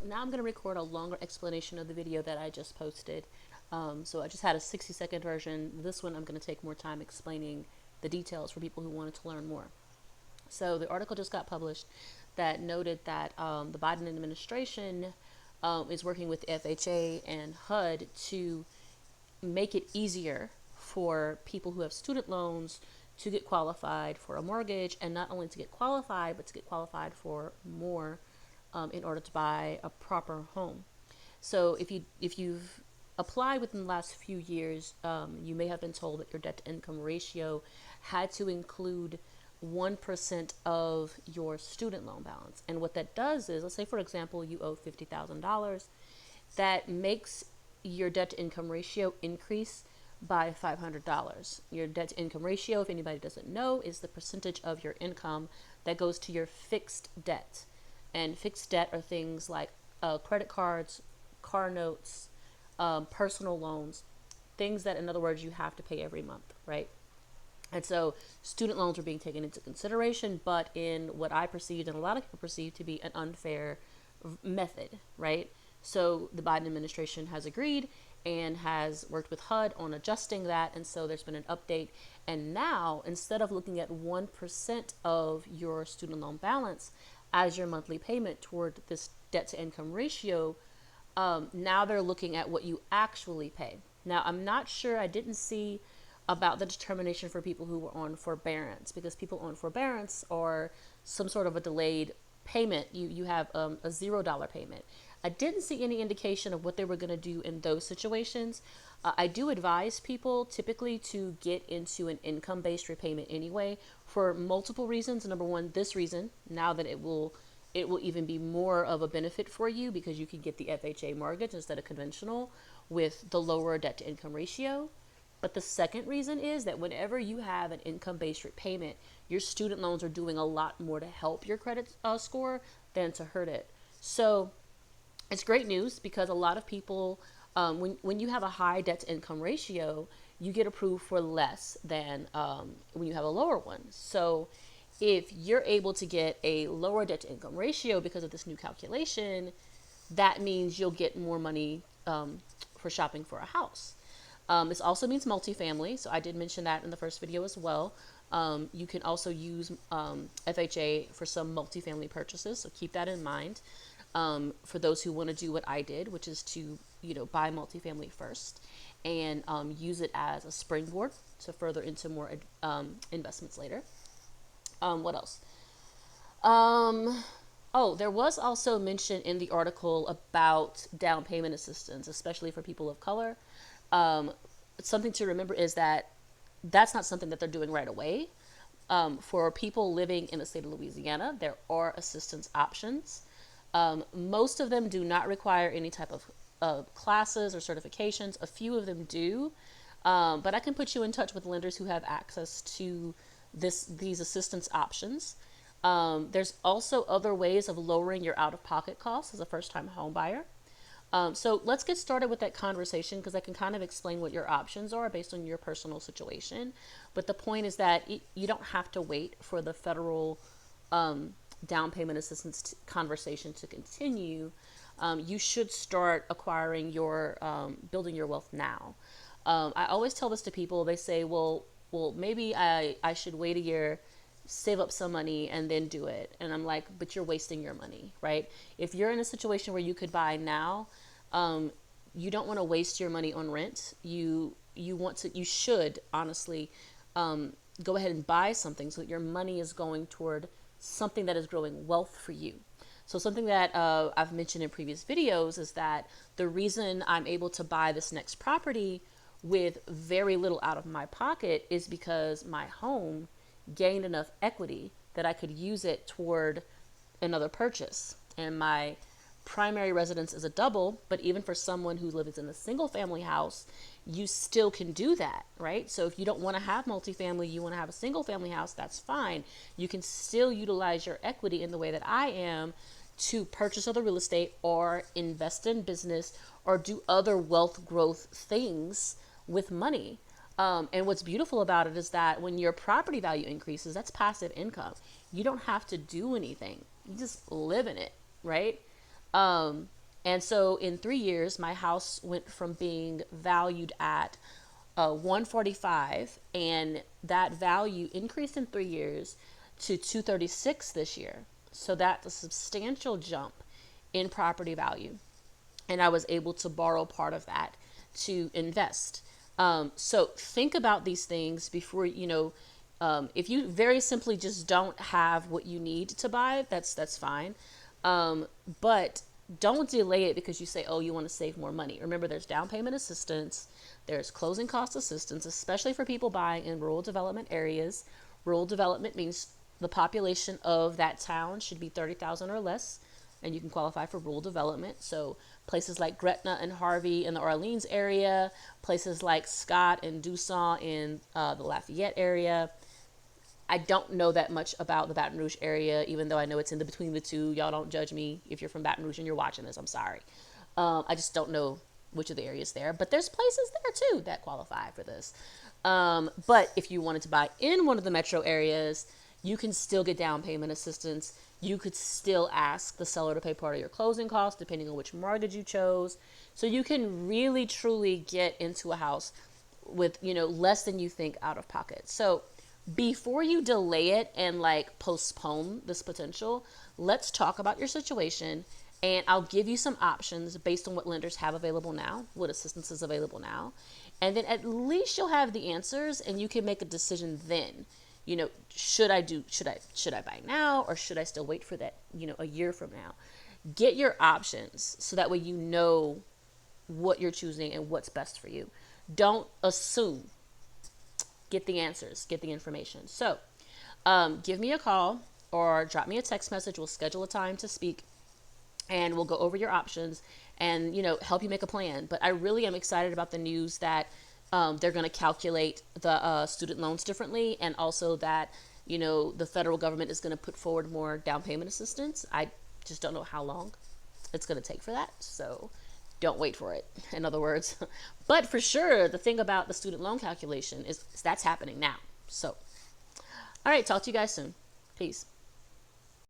now I'm going to record a longer explanation of the video that I just posted. So I just had a 60-second version. This one I'm going to take more time explaining the details for people who wanted to learn more. So the article just got published that noted that the Biden administration is working with FHA and HUD to make it easier for people who have student loans to get qualified for a mortgage, and not only to get qualified, but to get qualified for more in order to buy a proper home. So if you've applied within the last few years, you may have been told that your debt to income ratio had to include 1% of your student loan balance. And what that does is, let's say for example you owe $50,000, that makes your debt to income ratio increase by $500. Your debt to income ratio, if anybody doesn't know, is the percentage of your income that goes to your fixed debt. And fixed debt are things like credit cards, car notes, personal loans, things that, in other words, you have to pay every month, right? And so student loans are being taken into consideration, but in what I perceived and a lot of people perceive to be an unfair method, right? So the Biden administration has agreed and has worked with HUD on adjusting that. And so there's been an update. And now, instead of looking at 1% of your student loan balance as your monthly payment toward this debt to income ratio, now they're looking at what you actually pay. Now, I'm not sure, I didn't see about the determination for people who were on forbearance, because people on forbearance are some sort of a delayed payment. You have a $0 payment. I didn't see any indication of what they were going to do in those situations. I do advise people typically to get into an income-based repayment anyway, for multiple reasons. Number one, this reason, now that it will even be more of a benefit for you because you can get the FHA mortgage instead of conventional with the lower debt to income ratio. But the second reason is that whenever you have an income-based repayment, your student loans are doing a lot more to help your credit score than to hurt it. So it's great news, because a lot of people, when you have a high debt to income ratio, you get approved for less than when you have a lower one. So if you're able to get a lower debt to income ratio because of this new calculation, that means you'll get more money for shopping for a house. This also means multifamily. So I did mention that in the first video as well. You can also use FHA for some multifamily purchases. So keep that in mind. For those who want to do what I did, which is to, buy multifamily first and use it as a springboard to further into more investments later. What else? Oh, there was also mention in the article about down payment assistance, especially for people of color. Something to remember is that that's not something that they're doing right away. For people living in the state of Louisiana, there are assistance options. Most of them do not require any type of classes or certifications. A few of them do, but I can put you in touch with lenders who have access to these assistance options. There's also other ways of lowering your out-of-pocket costs as a first-time home buyer. So let's get started with that conversation, because I can kind of explain what your options are based on your personal situation. But the point is that you don't have to wait for the federal down payment assistance conversation to continue. You should start acquiring building your wealth now. I always tell this to people. They say, well, maybe I should wait a year, save up some money, and then do it. And I'm like, but you're wasting your money, right? If you're in a situation where you could buy now, you don't want to waste your money on rent. You should honestly go ahead and buy something so that your money is going toward something that is growing wealth for you. So something that I've mentioned in previous videos is that the reason I'm able to buy this next property with very little out of my pocket is because my home gained enough equity that I could use it toward another purchase. And my primary residence is a double, but even for someone who lives in a single family house, you still can do that, right? So if you don't want to have multifamily, you want to have a single family house, that's fine. You can still utilize your equity in the way that I am to purchase other real estate or invest in business or do other wealth growth things with money. And what's beautiful about it is that when your property value increases, that's passive income. You don't have to do anything. You just live in it, right? And so in 3 years, my house went from being valued at 145, and that value increased in 3 years to 236 this year. So that's a substantial jump in property value. And I was able to borrow part of that to invest. So think about these things before, if you very simply just don't have what you need to buy, that's fine. But don't delay it because you say, oh, you want to save more money. Remember, there's down payment assistance, there's closing cost assistance, especially for people buying in rural development areas. Rural development means the population of that town should be 30,000 or less, and you can qualify for rural development. So places like Gretna and Harvey in the Orleans area, places like Scott and Dusson in the Lafayette area. I don't know that much about the Baton Rouge area, even though I know it's in the between the two. Y'all don't judge me if you're from Baton Rouge and you're watching this. I'm sorry. I just don't know which of the areas there, but there's places there too that qualify for this. But if you wanted to buy in one of the metro areas, you can still get down payment assistance. You could still ask the seller to pay part of your closing costs, depending on which mortgage you chose. So you can really, truly get into a house with, less than you think out of pocket. So before you delay it and like postpone this potential, let's talk about your situation, and I'll give you some options based on what lenders have available now, what assistance is available now. And then at least you'll have the answers and you can make a decision then. Should I buy now, or should I still wait for that, a year from now? Get your options so that way you know what you're choosing and what's best for you. Don't assume. Get the answers, get the information. So give me a call or drop me a text message. We'll schedule a time to speak and we'll go over your options and, help you make a plan. But I really am excited about the news that they're going to calculate the student loans differently, and also that, the federal government is going to put forward more down payment assistance. I just don't know how long it's going to take for that. So don't wait for it, in other words. But for sure, the thing about the student loan calculation is that's happening now. So, all right, talk to you guys soon. Peace.